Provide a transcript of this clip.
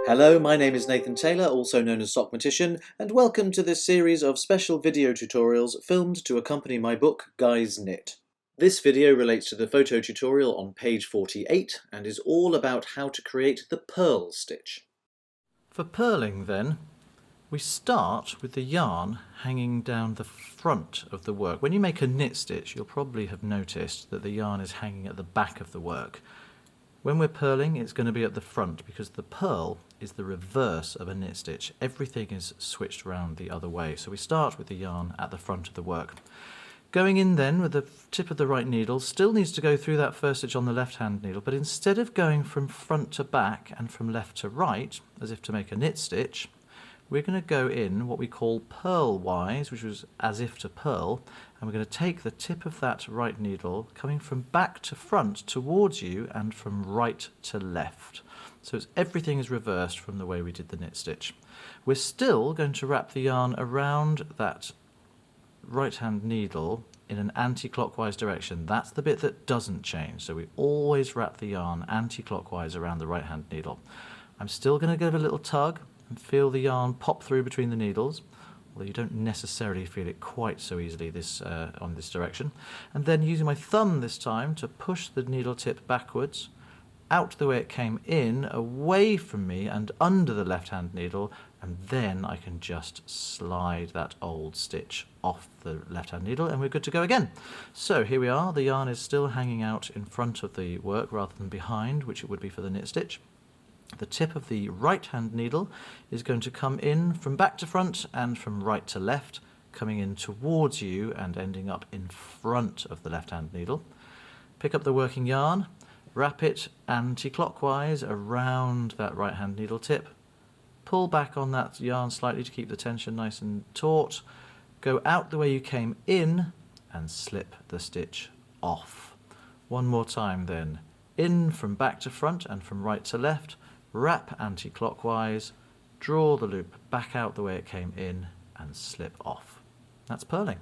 Hello, my name is Nathan Taylor, also known as Sockmatician, and welcome to this series of special video tutorials filmed to accompany my book, Guys Knit. This video relates to the photo tutorial on page 48 and is all about how to create the purl stitch. For purling then, we start with the yarn hanging down the front of the work. When you make a knit stitch, you'll probably have noticed that the yarn is hanging at the back of the work. When we're purling, it's going to be at the front because the purl is the reverse of a knit stitch. Everything is switched around the other way. So we start with the yarn at the front of the work. Going in then with the tip of the right needle, still needs to go through that first stitch on the left hand needle, but instead of going from front to back and from left to right, as if to make a knit stitch, we're going to go in what we call purl-wise, which was as if to purl, and we're going to take the tip of that right needle coming from back to front towards you and from right to left. So everything is reversed from the way we did the knit stitch. We're still going to wrap the yarn around that right hand needle in an anti-clockwise direction. That's the bit that doesn't change. So we always wrap the yarn anti-clockwise around the right hand needle. I'm still going to give a little tug and feel the yarn pop through between the needles, although you don't necessarily feel it quite so easily on this direction. And then using my thumb this time to push the needle tip backwards, out the way it came in, away from me and under the left hand needle, and then I can just slide that old stitch off the left hand needle and we're good to go again. So here we are, the yarn is still hanging out in front of the work rather than behind, which it would be for the knit stitch. The tip of the right hand needle is going to come in from back to front and from right to left, coming in towards you and ending up in front of the left hand needle. Pick up the working yarn, wrap it anti-clockwise around that right hand needle tip, pull back on that yarn slightly to keep the tension nice and taut, go out the way you came in and slip the stitch off. One more time then, in from back to front and from right to left, wrap anti-clockwise, draw the loop back out the way it came in and slip off. That's purling.